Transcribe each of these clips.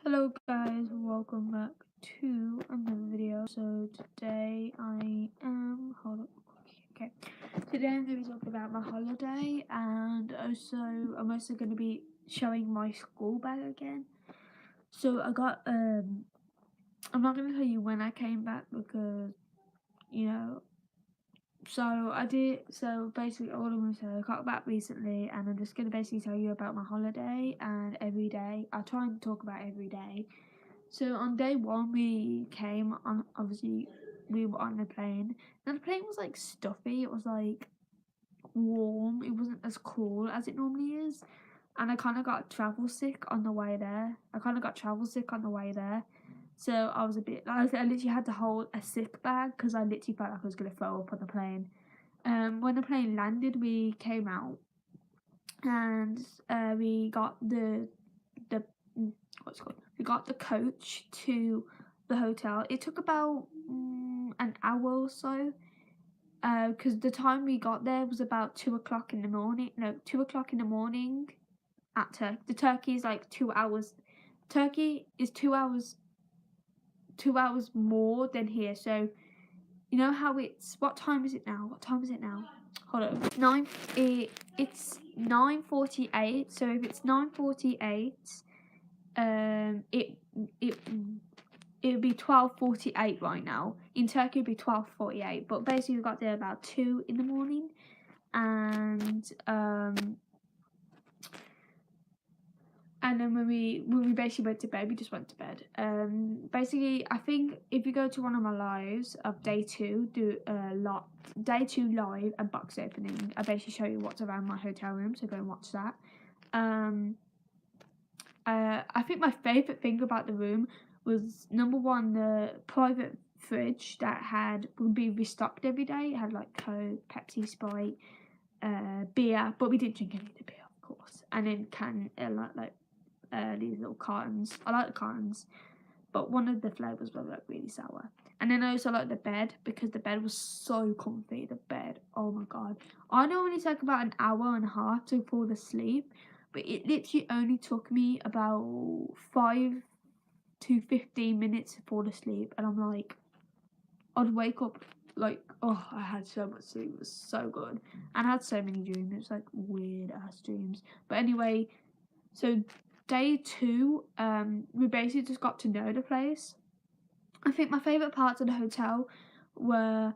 Hello guys, welcome back to another video. So today I am okay. Today I'm going to be talking about my holiday, and also I'm also going to be showing my school bag again. So I got I'm not going to tell you when I came back because you know. So basically all I'm going to say, I got back recently, and I'm just going to basically tell you about my holiday and every day. I try and talk about every day. So on day one, we came on. Obviously, we were on the plane. And the plane was like stuffy. It was like warm. It wasn't as cool as it normally is. And I kind of got travel sick on the way there. So I was a bit. I literally had to hold a sick bag because I literally felt like I was gonna throw up on the plane. When the plane landed, we came out and we got the what's it called? We got the coach to the hotel. It took about an hour or so, because the time we got there was about 2 o'clock in the morning. No, 2 o'clock in the morning at Turkey. The Turkey is like 2 hours. Turkey is 2 hours, 2 hours more than here. So you know how it's. What time is it now? Hold on. It's 9:48. So if it's 9:48, it it it would be 12:48 right now. In Turkey, it'd be 12:48. But basically, we got there about 2 in the morning, and then when we basically went to bed, we just went to bed. Basically, I think if you go to one of my lives of day two, day two live and box opening, I basically show you what's around my hotel room. So go and watch that. I think my favourite thing about the room was, number one, the private fridge that would be restocked every day. It had like Coke, Pepsi, Sprite, beer, but we didn't drink any of the beer, of course. And then these little cartons. I like the cartons, but one of the flavours were like really sour. And then I also like the bed because the bed was so comfy. The bed, oh my god! I normally take about an hour and a half to fall asleep, but it literally only took me about 5 to 15 minutes to fall asleep, and I'm like, I'd wake up like, oh, I had so much sleep. It was so good, and I had so many dreams. It was like weird ass dreams. But anyway, so day two, we basically just got to know the place. I think my favourite parts of the hotel were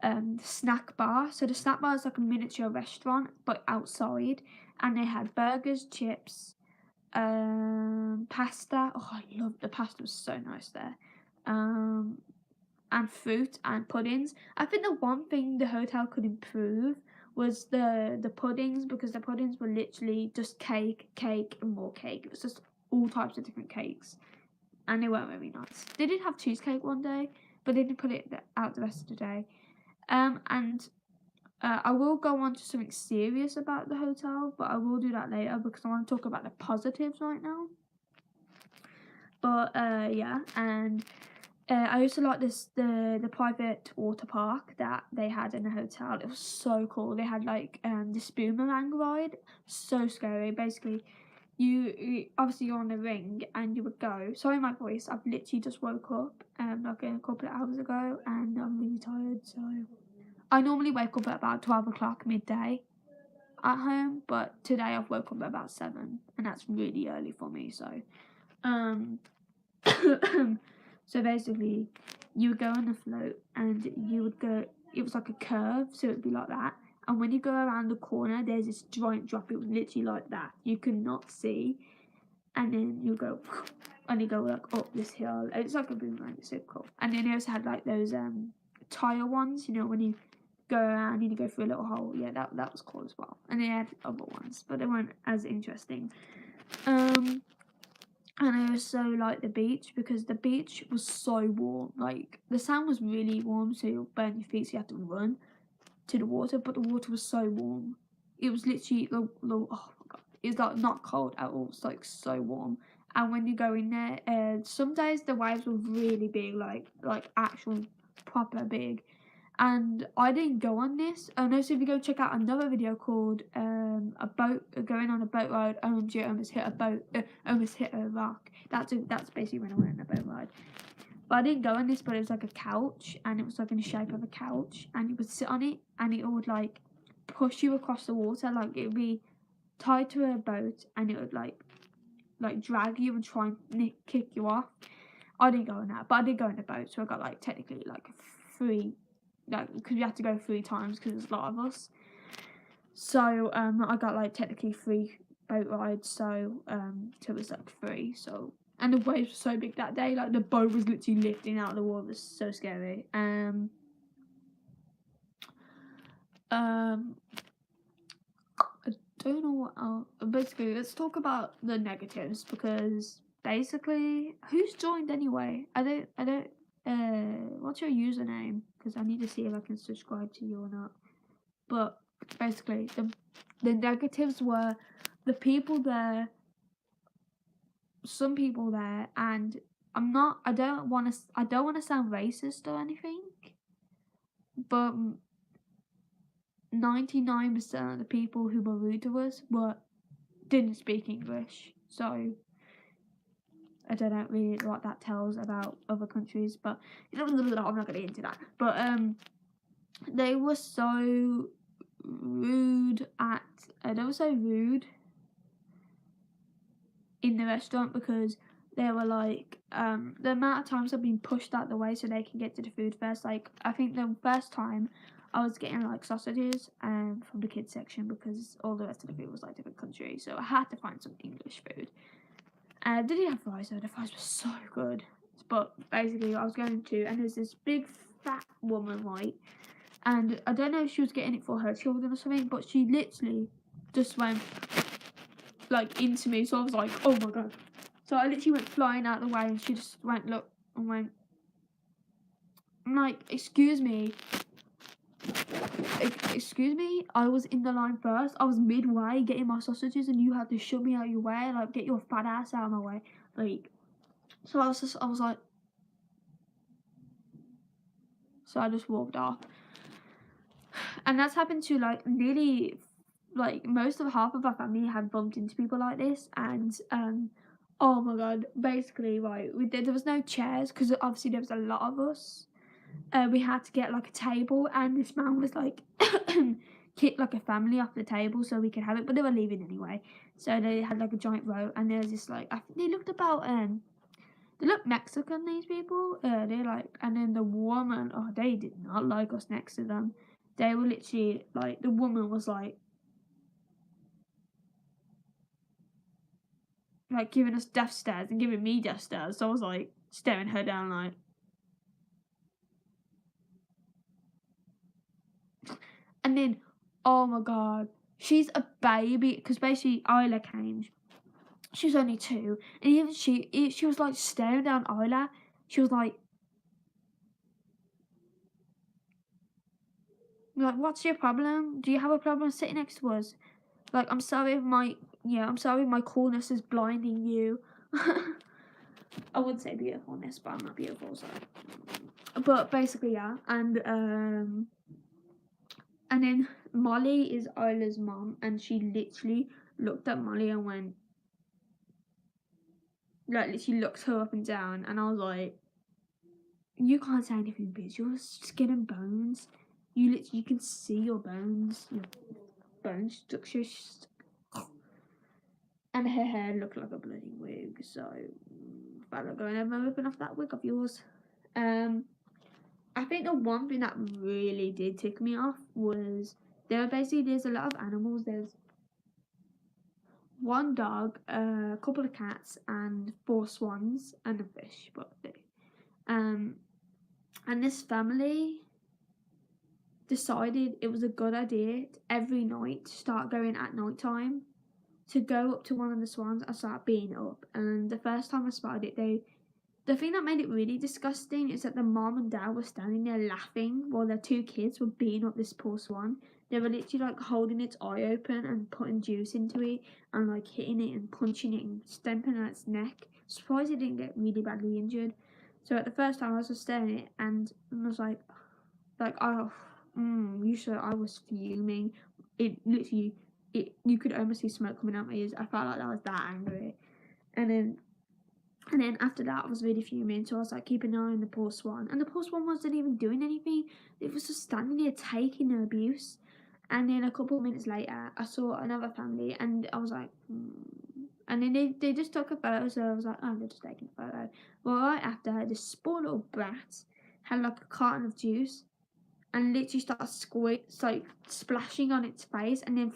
the snack bar. So the snack bar is like a miniature restaurant but outside, and they had burgers, chips, pasta. Oh, I love the pasta, was so nice there. And fruit and puddings. I think the one thing the hotel could improve was the puddings, because the puddings were literally just cake, and more cake. It was just all types of different cakes, and they weren't very nice. They did have cheesecake one day, but they didn't put it out the rest of the day. And I will go on to something serious about the hotel, but I will do that later because I want to talk about the positives right now. But yeah, and I also like the private water park that they had in the hotel. It was so cool. They had like this boomerang ride, so scary. Basically, you obviously you're on the ring and you would go. Sorry, my voice. I've literally just woke up like a couple of hours ago, and I'm really tired. So I normally wake up at about 12 o'clock midday at home, but today I've woke up at about 7, and that's really early for me. So um. So basically, you would go on the float, and you would go. It was like a curve, so it'd be like that. And when you go around the corner, there's this giant drop. It was literally like that. You could not see, and then you go, and you go like up this hill. It's like a boomerang. It's so cool. And then they also had like those tire ones. You know, when you go around and you go through a little hole. Yeah, that was cool as well. And they had other ones, but they weren't as interesting. And I also like the beach because the beach was so warm. Like the sand was really warm, so you'll burn your feet, so you have to run to the water. But the water was so warm. It was literally oh my god, it's like not cold at all. It's like so warm. And when you go in there, some days the waves were really big, like actual proper big. And I didn't go on this. And also, if you go check out another video called a boat going on a boat ride, OMG, almost hit a boat, almost hit a rock. That's basically when I went on a boat ride. But I didn't go on this, but it was like a couch, and it was like in the shape of a couch, and you would sit on it, and it would like push you across the water, like it would be tied to a boat, and it would like drag you and try and kick you off. I didn't go on that, but I did go on a boat, so I got like technically like free, like because we had to go 3 times because there's a lot of us. So I got like technically free boat rides, so it was like free. So and the waves were so big that day, like the boat was literally lifting out of the water. It was so scary. I don't know what else. Basically, let's talk about the negatives because basically, who's joined anyway? I don't. What's your username? Because I need to see if I can subscribe to you or not. But basically, the negatives were the people there. Some people there, and I'm not. I don't want to sound racist or anything, but 99% of the people who were rude to us didn't speak English. So I don't know really what that tells about other countries, but I'm not gonna get into that. But they were so rude they were so rude in the restaurant because they were like the amount of times I've been pushed out the way so they can get to the food first. Like I think the first time I was getting like sausages from the kids section because all the rest of the food was like different countries, so I had to find some English food. Did he have fries though? The fries were so good. But basically I was going to, and there's this big fat woman, right? And I don't know if she was getting it for her children or something, but she literally just went like into me. So I was like, oh my god. So I literally went flying out of the way, and she just went, look, and went. I'm like, excuse me. Excuse me, I was in the line first. I was midway getting my sausages, and you had to shove me out your way, like get your fat ass out of my way, like. So I was like, so I just walked off, and that's happened to like nearly, like most of half of our family have bumped into people like this, and oh my god, basically right, there was no chairs because obviously there was a lot of us. We had to get like a table, and this man was like kicked like a family off the table so we could have it, but they were leaving anyway. So they had like a giant row, and there was this like, I think they looked about they looked Mexican, these people. They like, and then the woman, oh, they did not like us next to them. They were literally like, the woman was like giving us death stares and giving me death stares. So I was like staring her down like. And then, oh my god, she's a baby because basically Isla came. She was only 2, and even she was like staring down Isla. She was like, what's your problem? Do you have a problem sitting next to us? Like, I'm sorry if my coolness is blinding you. I would say beautifulness, but I'm not beautiful, so. But basically, yeah, and then Molly is Isla's mom, and she literally looked at Molly and went, like, literally looked her up and down, and I was like, you can't say anything because you're skin and bones. You can see your bones, your bone structure, and her hair looked like a bloody wig. So if I look going over ripping off that wig of yours. I think the one thing that really did tick me off was there's a lot of animals. There's one dog, a couple of cats, and 4 swans and a fish. But and this family decided it was a good idea every night to start going at night time, to go up to one of the swans and start beating it up. And the first time I spotted it, the thing that made it really disgusting is that the mom and dad were standing there laughing while their 2 kids were beating up this poor swan. They were literally like holding its eye open and putting juice into it and like hitting it and punching it and stamping on its neck. Surprised it didn't get really badly injured. So at the first time I was just staring at it, and I was like, Like, I was fuming. It literally, you could almost see smoke coming out my ears. I felt like I was that angry. And then after that, I was really fuming. So I was like, keep an eye on the poor swan. And the poor swan wasn't even doing anything. It was just standing there taking the abuse. And then a couple of minutes later, I saw another family, and I was like, And then they just took a photo. So I was like, oh, they're just taking a photo. Well, right after, this spoiled little brat had like a carton of juice and literally started like splashing on its face, and then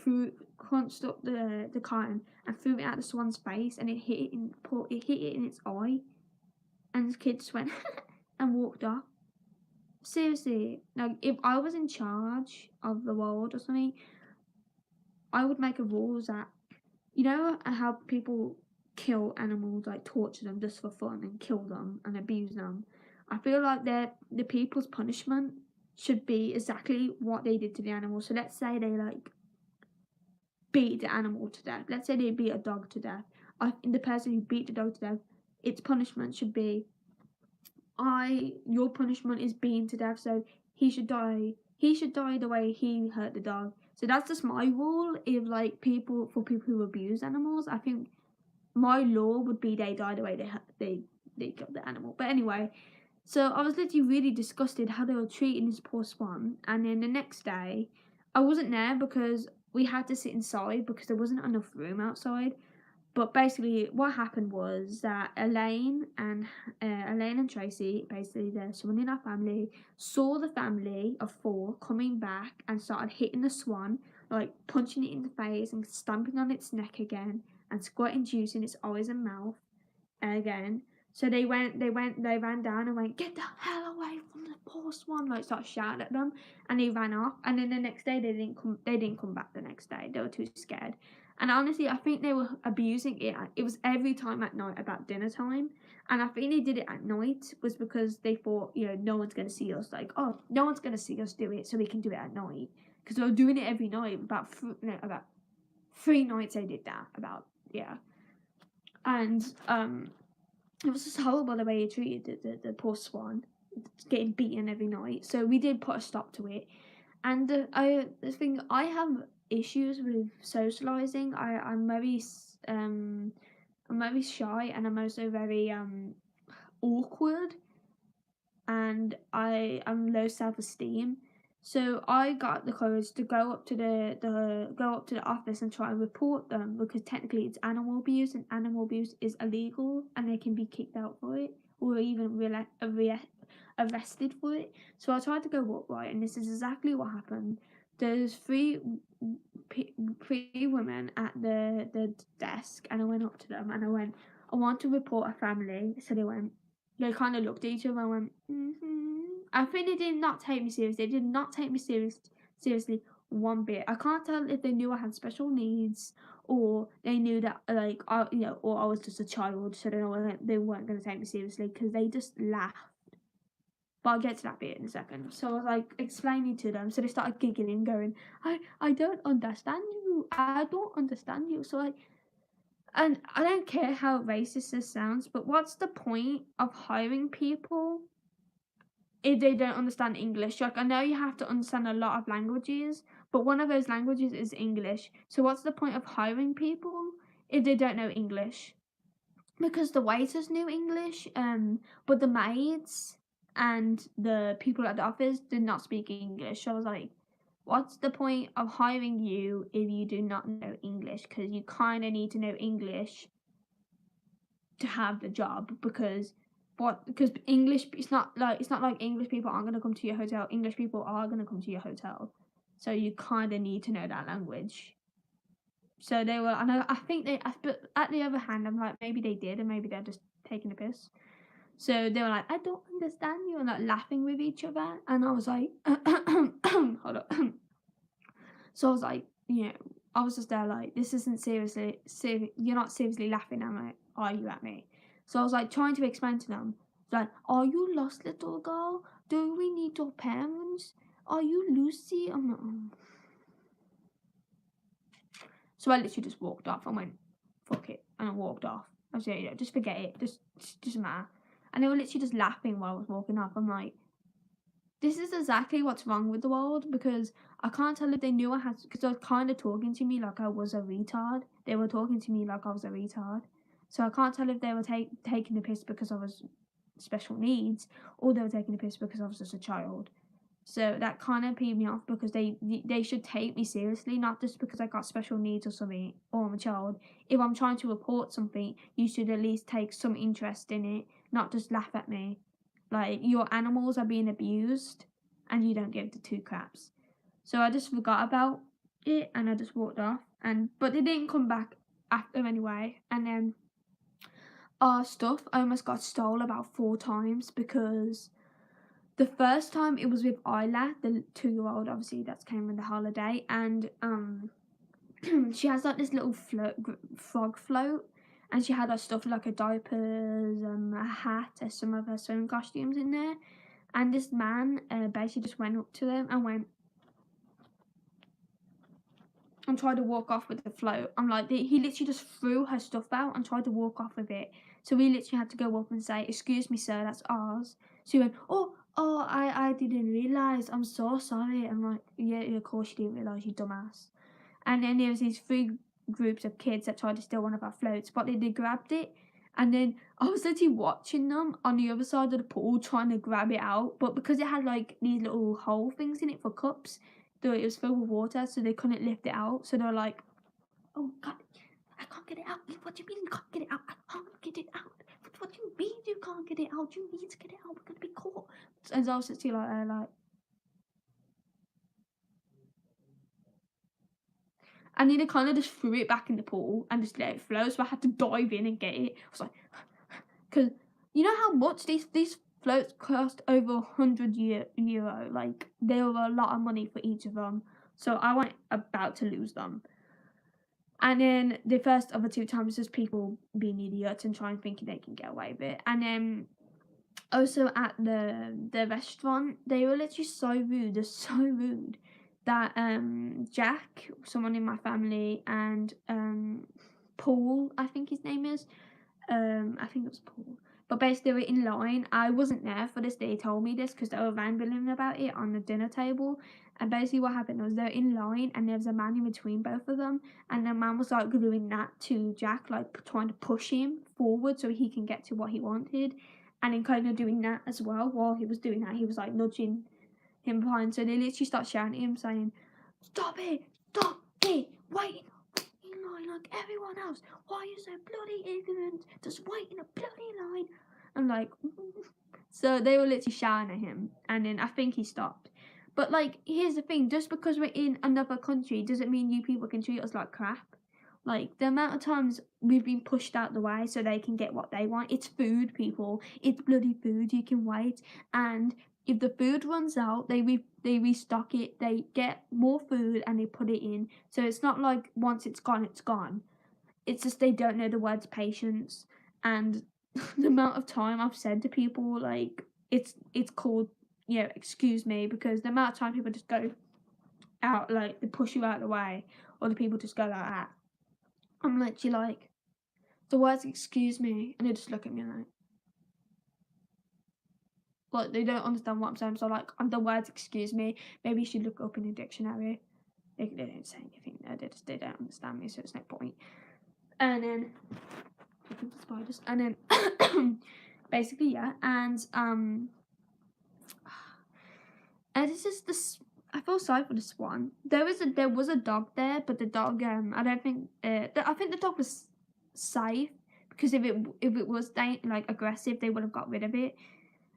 crunched up the carton and threw it at the swan's face, and it hit it in its eye, and the kid just went and walked off. Seriously, like if I was in charge of the world or something, I would make a rules that, you know how people kill animals, like torture them just for fun and kill them and abuse them. I feel like the people's punishment should be exactly what they did to the animal. So let's say they like beat the animal to death. Let's say they beat a dog to death. The person who beat the dog to death, its punishment should be, your punishment is being to death, so he should die. He should die the way he hurt the dog. So that's just my rule. If like people who abuse animals, I think my law would be they die the way they killed the animal. But anyway, so I was literally really disgusted how they were treating this poor swan. And then the next day, I wasn't there because we had to sit inside because there wasn't enough room outside. But basically, what happened was that Elaine and Tracy, basically there's someone in our family, saw the family of 4 coming back and started hitting the swan, like punching it in the face and stamping on its neck again and squirting juice in its eyes and mouth again. So they ran down and went, get the hell away from the poor swan, like started shouting at them, and they ran off. And then the next day they didn't come back the next day. They were too scared. And honestly, I think they were abusing it. It was every time at night about dinner time. And I think they did it at night was because they thought, no one's going to see us. Like, oh, no one's going to see us do it, so we can do it at night. Because they were doing it every night. About 3 nights they did that. And it was just horrible the way he treated the poor swan, getting beaten every night. So we did put a stop to it. And I think I have issues with socializing. I'm very shy, and I'm also very awkward, and I'm low self-esteem. So I got the courage to go up to the office and try and report them, because technically it's animal abuse, and animal abuse is illegal, and they can be kicked out for it, or even arrested for it. So I tried to go up, right, and this is exactly what happened. There's three women at the desk, and I went up to them and I went, I want to report a family. So they kind of looked at each other and went, I think they did not take me seriously. They did not take me seriously one bit. I can't tell if they knew I had special needs, or they knew that or I was just a child, so they weren't going to take me seriously, because they just laughed. But I'll get to that bit in a second. So I was like explaining to them. So they started giggling, going, I don't understand you. I don't understand you. And I don't care how racist this sounds, but what's the point of hiring people if they don't understand English? Like, I know you have to understand a lot of languages, but one of those languages is English. So what's the point of hiring people if they don't know English? Because the waiters knew English, but the maids and the people at the office did not speak English. So I was like, what's the point of hiring you if you do not know English? Because you kind of need to know English to have the job, because English, it's not like English people aren't going to come to your hotel. English people are going to come to your hotel, so you kind of need to know that language. So they were, and I think but at the other hand, I'm like, maybe they did, and maybe they're just taking a piss. So they were like, I don't understand you, and like laughing with each other. And I was like, hold on. So I was like, I was just there like, this isn't seriously, you're not seriously laughing at me, are you at me? So I was like trying to explain to them, like, are you lost, little girl? Do we need your parents? Are you Lucy? I'm not. So I literally just walked off and went, fuck it, and I walked off. I was like, just forget it, just doesn't matter. And they were literally just laughing while I was walking off. I'm like, This is exactly what's wrong with the world, because I can't tell if they knew I had, because they were kind of talking to me like I was a retard. They were talking to me like I was a retard. So I can't tell if they were taking the piss because I was special needs, or they were taking the piss because I was just a child. So that kind of peed me off, because they should take me seriously, not just because I got special needs or something, or I'm a child. If I'm trying to report something, you should at least take some interest in it, not just laugh at me. Like, your animals are being abused, and you don't give the two craps. So I just forgot about it, and I just walked off. But they didn't come back after anyway. And then our stuff almost got stolen about 4 times, because the first time it was with Isla, the 2-year-old, obviously that came on the holiday, and she has like this little frog float, and she had her stuff like her diapers, a hat, and some of her swimming costumes in there. And this man basically just went up to them and went and tried to walk off with the float. I'm like, he literally just threw her stuff out and tried to walk off with it. So we literally had to go up and say, "Excuse me, sir, that's ours." So he went, "Oh, I didn't realise. I'm so sorry." I'm like, yeah, of course you didn't realise, you dumbass. And then there was these 3 groups of kids that tried to steal one of our floats, but they grabbed it. And then I was literally watching them on the other side of the pool trying to grab it out, but because it had like these little hole things in it for cups, it was filled with water, so they couldn't lift it out. So they were like, "Oh God, I can't get it out." "What do you mean you can't get it out?" "I can't get it out." What do you mean you can't get it out? You need to get it out. We're gonna be caught. And I was literally like, and then they kind of just threw it back in the pool and just let it flow. So I had to dive in and get it. I was like, because you know how much these floats cost? Over €100. Like, they were a lot of money for each of them. So I went about to lose them. And then the first other 2 times, just people being idiots and trying thinking they can get away with it. And then also at the restaurant, they were literally so rude. They're so rude that Jack, someone in my family, and Paul, I think his name is, I think it was Paul. But basically, they were in line. I wasn't there for this. They told me this because they were rambling about it on the dinner table. And basically, what happened was they were in line, and there was a man in between both of them. And the man was like doing that to Jack, like trying to push him forward so he can get to what he wanted. And in kind of doing that as well, while he was doing that, he was like nudging him behind. So they literally start shouting at him, saying, "Stop it! Stop it! Wait in line like everyone else. Why are you so bloody ignorant? Just wait in a bloody line." I'm like, so they were literally shouting at him, and then I think he stopped. But like, here's the thing: just because we're in another country doesn't mean you people can treat us like crap. Like, the amount of times we've been pushed out the way so they can get what they want. It's food, people. It's bloody food. You can wait. And if the food runs out, they restock it. They get more food and they put it in. So it's not like once it's gone, it's gone. It's just they don't know the words patience. And the amount of time I've said to people, like, it's called, excuse me, because the amount of time people just go out, like, they push you out of the way, or the people just go like that. I'm literally like, the words "excuse me," and they just look at me like they don't understand what I'm saying. So like, on the words "excuse me," maybe you should look up in a dictionary. They don't say anything there. They don't understand me, so it's no point. And then the spiders. And then basically, yeah. And this is this. I feel sorry for the swan. There was a dog there, but the dog I don't think I think the dog was safe, because if it was like aggressive, they would have got rid of it.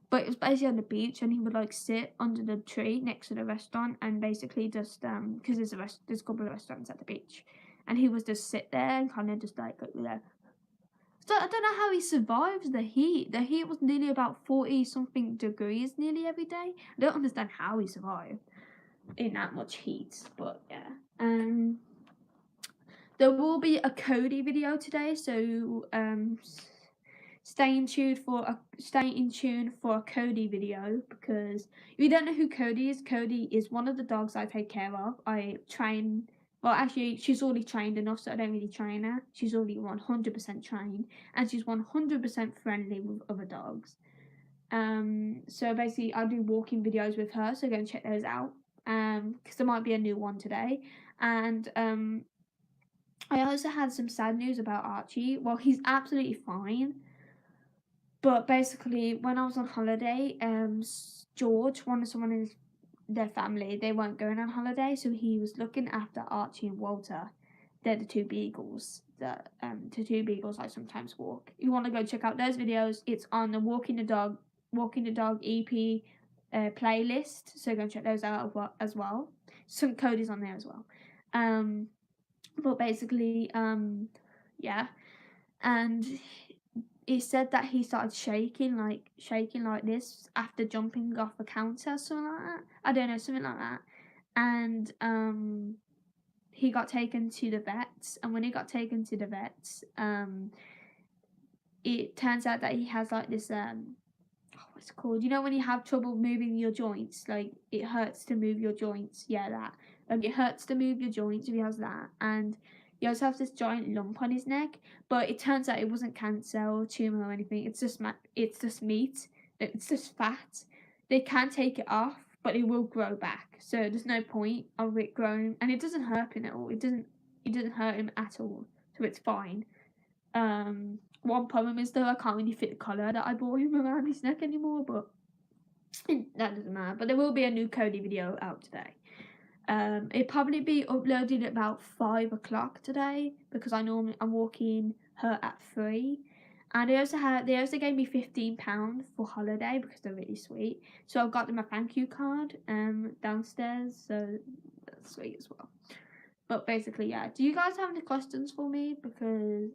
But it was basically on the beach, and he would like sit under the tree next to the restaurant, and basically just because there's a couple of restaurants at the beach, and he was just sit there and kind of just like, so I don't know how he survives the heat. The heat was nearly about 40 something degrees nearly every day. I don't understand how he survived in that much heat, but yeah. There will be a Cody video today, so stay in tune for a Cody video, because if you don't know who Cody is one of the dogs I take care of. I train. Well, actually, she's already trained enough, so I don't really train her. She's already 100% trained, and she's 100% friendly with other dogs. So basically I do walking videos with her, so go and check those out. Because there might be a new one today. And I also had some sad news about Archie. Well, he's absolutely fine. But basically, when I was on holiday, George wanted someone in their family. They weren't going on holiday, so he was looking after Archie and Walter. They're the two beagles that the two beagles I sometimes walk. If you want to go check out those videos, it's on the Walking the Dog EP playlist. So go and check those out as well. Some Cody's on there as well. But basically, yeah, and he said that he started shaking like this after jumping off a counter or something like that. I don't know, something like that. And he got taken to the vets, and when he got taken to the vets, it turns out that he has like this what's it called? You know when you have trouble moving your joints, like it hurts to move your joints. Yeah, that. It hurts to move your joints if he has that, and he also has this giant lump on his neck. But it turns out it wasn't cancer or tumor or anything. It's just meat. It's just fat. They can take it off, but it will grow back. So there's no point of it growing, and it doesn't hurt him at all. It doesn't hurt him at all. So it's fine. One problem is though I can't really fit the collar that I bought him around his neck anymore, but that doesn't matter. But there will be a new Cody video out today. It'll probably be uploaded at about 5 o'clock today because I'm walking her at 3. And they also gave me £15 for holiday because they're really sweet. So I've got them a thank you card downstairs, so that's sweet as well. But basically, yeah. Do you guys have any questions for me? Because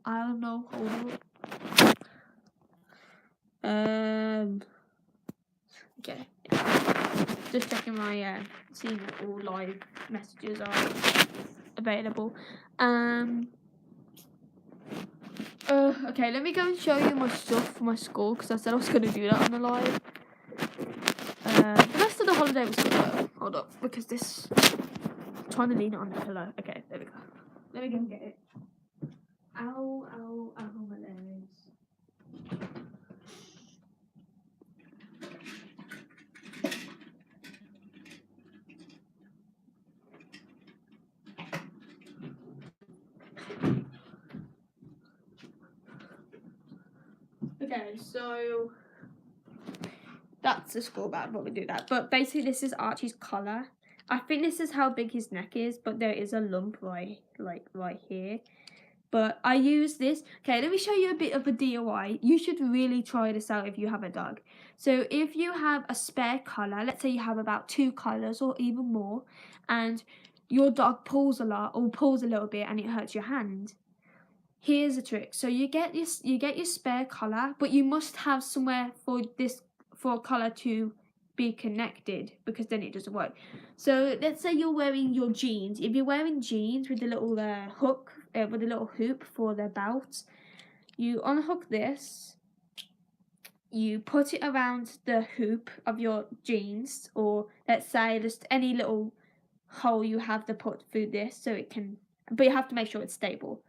I don't know. Hold up. Okay. Just checking my seeing if all live messages are available. Okay, let me go and show you my stuff for my school because I said I was going to do that on the live. The rest of the holiday was good though. Hold up, because this. I'm trying to lean it on the pillow. Okay, there we go. Let me go and get it. Ow, ow, ow, my legs. Okay, so that's the school bag, but we do that. But basically, this is Archie's collar. I think this is how big his neck is, but there is a lump right here. But I use this. Okay, let me show you a bit of a DIY. You should really try this out if you have a dog. So if you have a spare collar, let's say you have about 2 collars or even more, and your dog pulls a lot or pulls a little bit and it hurts your hand. Here's a trick. So you get your spare collar, but you must have somewhere for a collar to be connected because then it doesn't work. So let's say you're wearing your jeans. If you're wearing jeans with the little hook, with a little hoop for the belt, you unhook this. You put it around the hoop of your jeans, or let's say just any little hole you have to put through this, so it can. But you have to make sure it's stable.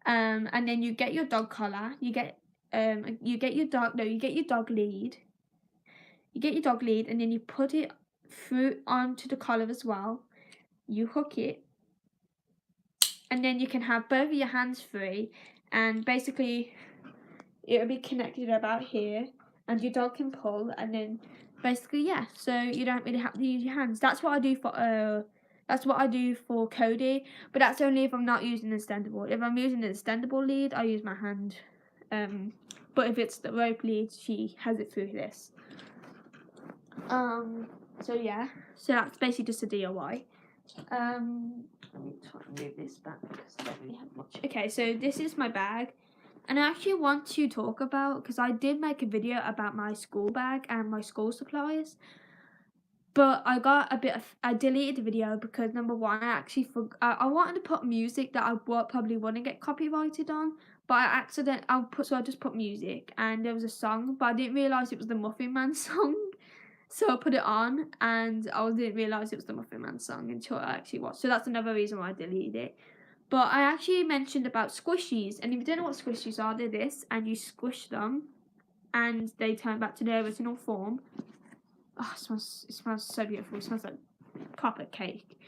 And then you get your dog collar. You get your dog lead. You get your dog lead, and then you put it through onto the collar as well. You hook it, and then you can have both of your hands free, and basically it'll be connected about here, and your dog can pull, and then basically yeah. So you don't really have to use your hands. That's what I do for Cody, but that's only if I'm not using the extendable. If I'm using the extendable lead, I use my hand. But if it's the rope lead, she has it through this. So yeah, so that's basically just a DIY. Let me try and move this back because I don't really have much. Okay, so this is my bag, and I actually want to talk about, because I did make a video about my school bag and my school supplies, but I deleted the video because number one, I wanted to put music that I probably wouldn't get copyrighted on, but I just put music, and there was a song, but I didn't realise it was the Muffin Man song. So I put it on, and I didn't realise it was the Muffin Man song until I actually watched. So that's another reason why I deleted it. But I actually mentioned about squishies, and if you don't know what squishies are, they're this, and you squish them, and they turn back to their original form. Oh, it smells so beautiful. It smells like proper cake.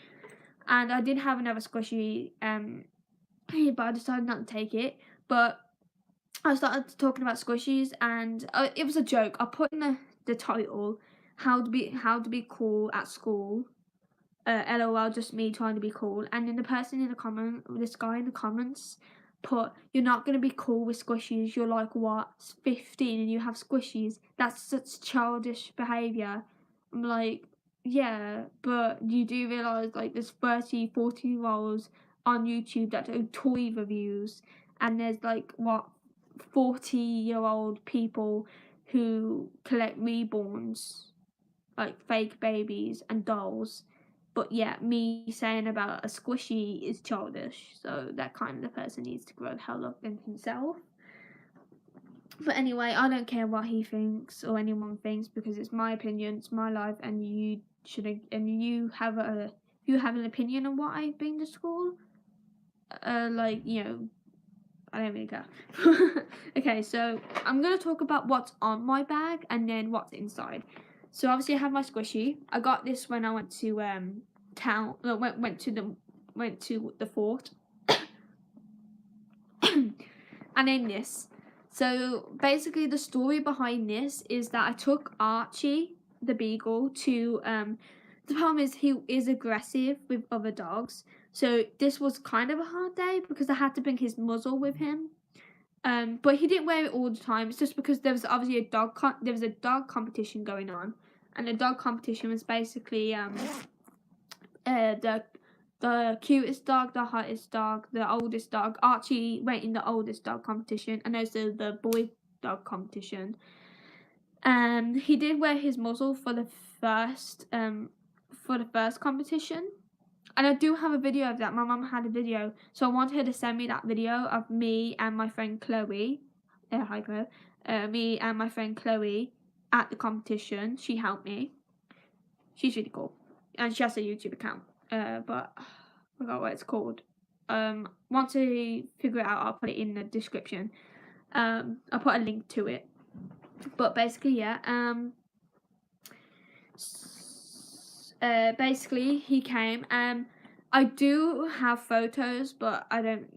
And I did have another squishy, but I decided not to take it. But I started talking about squishies, and it was a joke. I put in the title, how to be cool at school. LOL, just me trying to be cool. And then this guy in the comments put, "You're not gonna be cool with squishies. You're like what, 15, and you have squishies? That's such childish behaviour." I'm like, yeah, but you do realise like there's 30, 14-year-olds on YouTube that do toy reviews, and there's like what, 40-year-old people who collect reborns, like fake babies and dolls. But yeah, me saying about a squishy is childish, so that kind of the person needs to grow the hell up in himself. But anyway, I don't care what he thinks or anyone thinks, because it's my opinion, it's my life, and you have an opinion on what I've been to school, like, you know, I don't really care. Okay, so I'm gonna talk about what's on my bag and then what's inside. So obviously I have my squishy. I got this when I went to town. Went to the fort. And then this. So basically the story behind this is that I took Archie, the beagle, to the problem is he is aggressive with other dogs. So this was kind of a hard day because I had to bring his muzzle with him. But he didn't wear it all the time. It's just because there was obviously a dog competition going on, and the dog competition was basically the cutest dog, the hottest dog, the oldest dog. Archie went in the oldest dog competition, and also the boy dog competition. He did wear his muzzle for the first competition. And I do have a video of that. My mum had a video, so I want her to send me that video of me and my friend Chloe. Hi Chloe. Me and my friend Chloe at the competition. She helped me. She's really cool, and she has a YouTube account. But I forgot what it's called. Once I figure it out, I'll put it in the description. I'll put a link to it. But basically, yeah. Basically he came. I do have photos, but I'm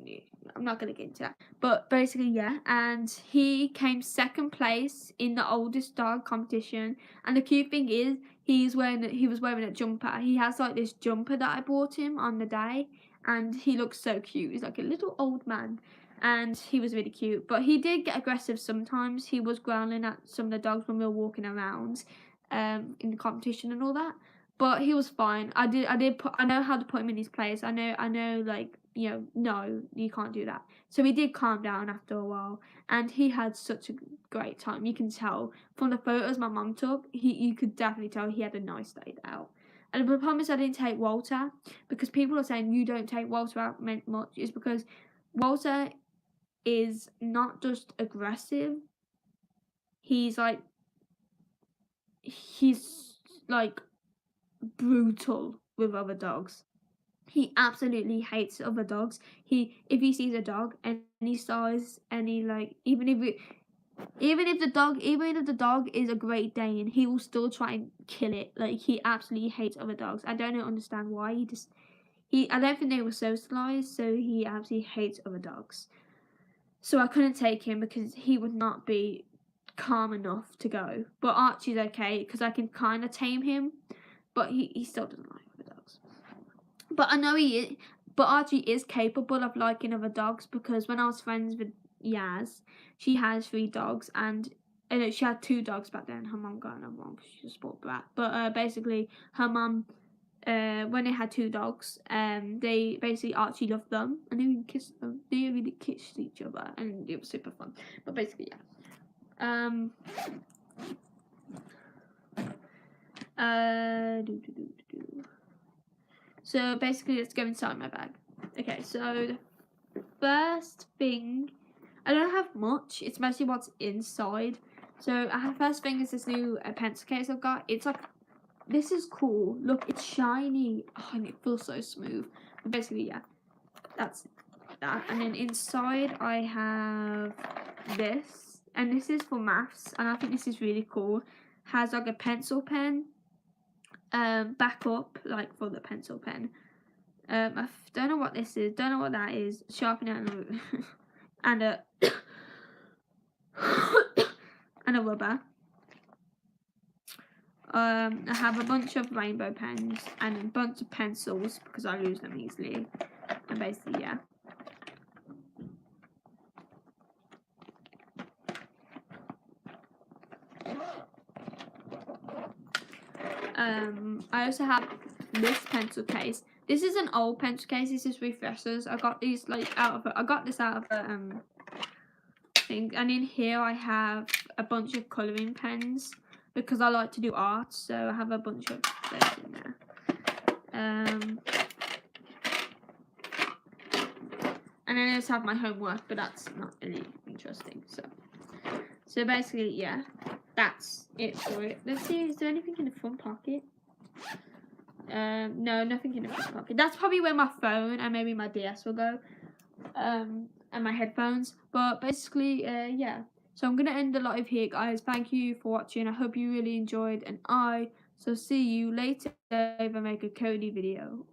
not gonna get into that. But basically, yeah, and he came second place in the oldest dog competition. And the cute thing is, he was wearing a jumper. He has like this jumper that I bought him on the day, and he looks so cute. He's like a little old man, and he was really cute. But he did get aggressive sometimes. He was growling at some of the dogs when we were walking around, in the competition and all that. But he was fine. I know how to put him in his place. I know, like, you know, no, you can't do that. So he did calm down after a while, and he had such a great time. You can tell from the photos my mum took. You could definitely tell he had a nice day out. And the problem is I didn't take Walter, because people are saying you don't take Walter out meant much. Is because Walter is not just aggressive. He's like brutal with other dogs. He absolutely hates other dogs. If he sees a dog any size, any like even if the dog is a Great Dane, he will still try and kill it. Like, he absolutely hates other dogs. I don't understand why. I don't think they were socialized, so he absolutely hates other dogs. So I couldn't take him because he would not be calm enough to go. But Archie's okay because I can kind of tame him. But he still doesn't like other dogs. But I know he is. But Archie is capable of liking other dogs, because when I was friends with Yaz, she has 3 dogs, and she had 2 dogs back then. Her mum got another one because she's a sport brat. But basically, her mum, when they had 2 dogs, they basically, Archie loved them, and they even kissed them. They really kissed each other, and it was super fun. But basically, yeah. So basically, let's go inside my bag. Okay, so the first thing, I don't have much. It's mostly what's inside. So first thing is this new pencil case I've got. It's like, this is cool. Look, it's shiny. Oh, and it feels so smooth. But basically, yeah, that's that. And then inside I have this. and this is for maths, and I think this is really cool. Has like a pencil pen backup, like for the pencil pen. Don't know what this is. Don't know what that is. Sharpener and a and a rubber. I have a bunch of rainbow pens and a bunch of pencils because I lose them easily. And basically, yeah. I also have this pencil case. This is an old pencil case. This is refreshers. I got these I got this out of a thing. And in here I have a bunch of colouring pens because I like to do art. So I have a bunch of those in there. And then I just have my homework, but that's not really interesting. So basically, yeah, that's it for it. Let's see, is there anything in the front pocket? No, nothing in the front pocket. That's probably where my phone and maybe my DS will go. And my headphones. But basically, yeah. So I'm gonna end the live here, guys. Thank you for watching. I hope you really enjoyed, and I shall see you later if I make a Cody video.